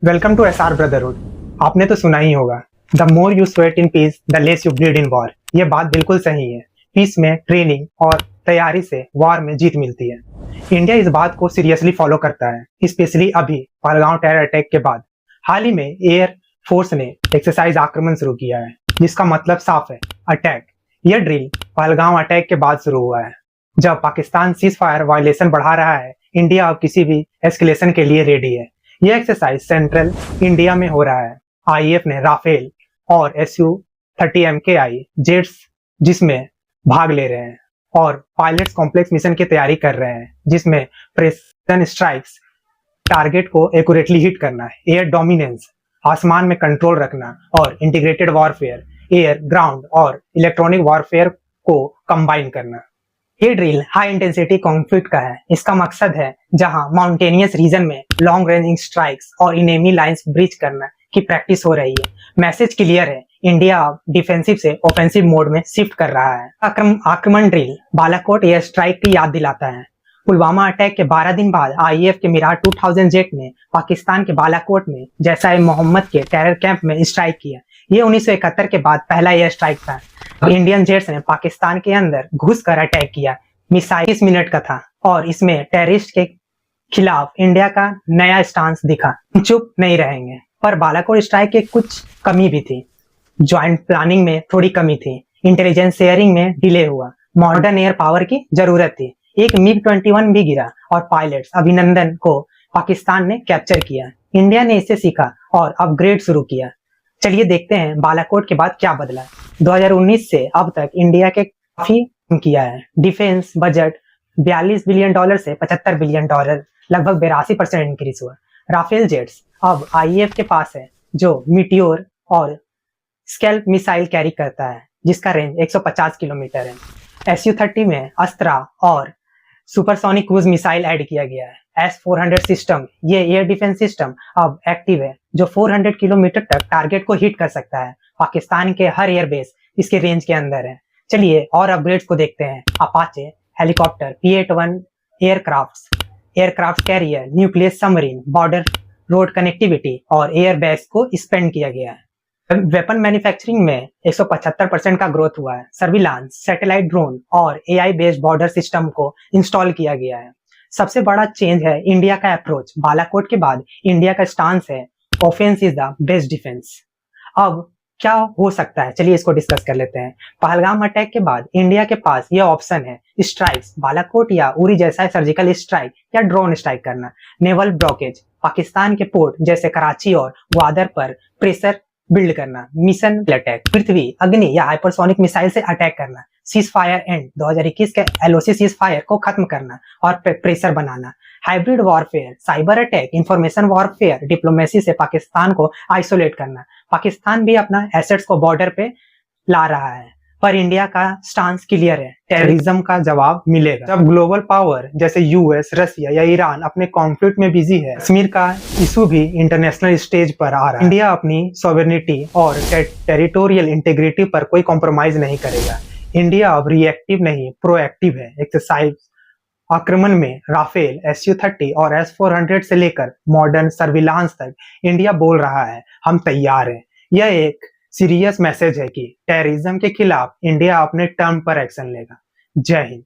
Welcome to SR brotherhood. आपने तो सुना ही होगा, the more you sweat in peace the less you bleed in war. ये बात बिल्कुल सही है। पीस में ट्रेनिंग और तैयारी से वॉर में जीत मिलती है। इंडिया इस बात को सीरियसली फॉलो करता है, स्पेशली अभी पहलगांव टेरर अटैक के बाद। हाल ही में एयर फोर्स ने एक्सरसाइज आक्रमण शुरू किया है, जिसका मतलब साफ है, अटैक। यह ड्रिल पहलगांव अटैक के बाद शुरू हुआ है, जब पाकिस्तान सीज फायर वायलेशन बढ़ा रहा है। इंडिया अब किसी भी एस्केलेशन के लिए रेडी है। यह एक्सरसाइज सेंट्रल इंडिया में हो रहा है। आईएएफ ने राफेल और SU-30 MKI जेट्स जिसमें भाग ले रहे हैं और पायलट्स कॉम्प्लेक्स मिशन की तैयारी कर रहे हैं, जिसमें प्रेसिजन स्ट्राइक्स, टारगेट को एक्यूरेटली हिट करना, एयर डोमिनेंस, आसमान में कंट्रोल रखना और इंटीग्रेटेड वॉरफेयर, एयर, ग्राउंड और इलेक्ट्रॉनिक वॉरफेयर को कंबाइन करना। ये ड्रिल हाई इंटेंसिटी कॉन्फ्लिक्ट का है। इसका मकसद है जहां माउंटेनियस रीजन में लॉन्ग रेंज स्ट्राइक्स और इनेमी लाइंस ब्रीच करना की प्रैक्टिस हो रही है। मैसेज क्लियर है, इंडिया अब डिफेंसिव से ऑफेंसिव मोड में शिफ्ट कर रहा है। आक्रमण ड्रिल बालाकोट एयर स्ट्राइक की याद दिलाता है। पुलवामा अटैक के 12 दिन बाद आईएएफ के मिराज 2000 जेट ने पाकिस्तान के बालाकोट में जैसा मोहम्मद के टेरर कैंप में स्ट्राइक किया। ये 1971 के बाद पहला एयर स्ट्राइक था। इंडियन जेट्स ने पाकिस्तान के अंदर घुसकर अटैक किया। मिसाइल 30 मिनट का था और इसमें टेररिस्ट के खिलाफ इंडिया का नया स्टांस दिखा। चुप नहीं रहेंगे। पर बालाकोट स्ट्राइक के कुछ कमी भी थी। ज्वाइंट प्लानिंग में थोड़ी कमी थी, इंटेलिजेंस शेयरिंग में डिले हुआ, मॉडर्न एयर पावर की जरूरत थी। एक MiG-21 भी गिरा और पायलट्स अभिनंदन को पाकिस्तान ने कैप्चर किया। इंडिया ने इसे सीखा और अपग्रेड शुरू किया। चलिए देखते हैं बालाकोट के बाद क्या बदला। 2019 से अब तक इंडिया के काफी किया है। डिफेंस बजट $42 बिलियन से $75 बिलियन, लगभग 82% इंक्रीज हुआ। राफेल जेट्स अब आईएएफ के पास है, जो मीटियोर और स्कैल्प मिसाइल कैरी करता है, जिसका रेंज 150 किलोमीटर है। SU-30 में अस्त्रा और सुपरसोनिक क्रूज मिसाइल ऐड किया गया है। S-400 सिस्टम, ये एयर डिफेंस सिस्टम अब एक्टिव है, जो 400 किलोमीटर तक टारगेट को हिट कर सकता है। पाकिस्तान के हर एयरबेस इसके रेंज के अंदर है। चलिए और अपग्रेड्स को देखते हैं। Apache helicopter, P-8-1 aircraft carrier, nuclear submarine, border road connectivity और एयर बेस को स्पेंड किया गया है। वेपन मैन्युफैक्चरिंग में 175% का ग्रोथ हुआ है। सर्विलांस, सैटेलाइट ड्रोन और AI बेस्ड बॉर्डर सिस्टम को इंस्टॉल किया गया है। सबसे बड़ा चेंज है इंडिया का अप्रोच। बालाकोट के बाद इंडिया का स्टांस है, offence is the best defence. अब क्या हो सकता है, चलिए इसको डिस्कस कर लेते हैं। पहलगाम अटैक के बाद इंडिया के पास यह ऑप्शन है, स्ट्राइक्स, बालाकोट या उरी जैसा सर्जिकल स्ट्राइक या ड्रोन स्ट्राइक करना। नेवल ब्लॉकेज, पाकिस्तान के पोर्ट जैसे कराची और ग्वादर पर प्रेशर बिल्ड करना। मिशन अटैक, पृथ्वी, अग्नि या हाइपरसोनिक मिसाइल से अटैक करना। सीज फायर एंड 2021 के LOC सीज फायर को खत्म करना और प्रेशर बनाना। Hybrid warfare, cyber attack, information warfare, diplomacy से पाकिस्तान को आइसोलेट करना। पाकिस्तान भी अपना एसेट्स को बॉर्डर पे ला रहा है, पर इंडिया का स्टांस क्लियर है, टेररिज्म का जवाब मिलेगा। जब ग्लोबल पावर जैसे US, रसिया या ईरान अपने कॉन्फ्लिक्ट में बिजी है, कश्मीर का इशू भी इंटरनेशनल स्टेज पर आ रहा है। इंडिया अपनी सॉवरेनिटी और टेरिटोरियल इंटीग्रिटी पर कोई कॉम्प्रोमाइज नहीं करेगा। इंडिया अब रिएक्टिव नहीं, प्रोएक्टिव है। एक्सरसाइज आक्रमण में राफेल, SU-30 और S-400 से लेकर मॉडर्न सर्विलांस तक इंडिया बोल रहा है, हम तैयार हैं। यह एक सीरियस मैसेज है कि टेररिज्म के खिलाफ इंडिया अपने टर्म पर एक्शन लेगा। जय हिंद।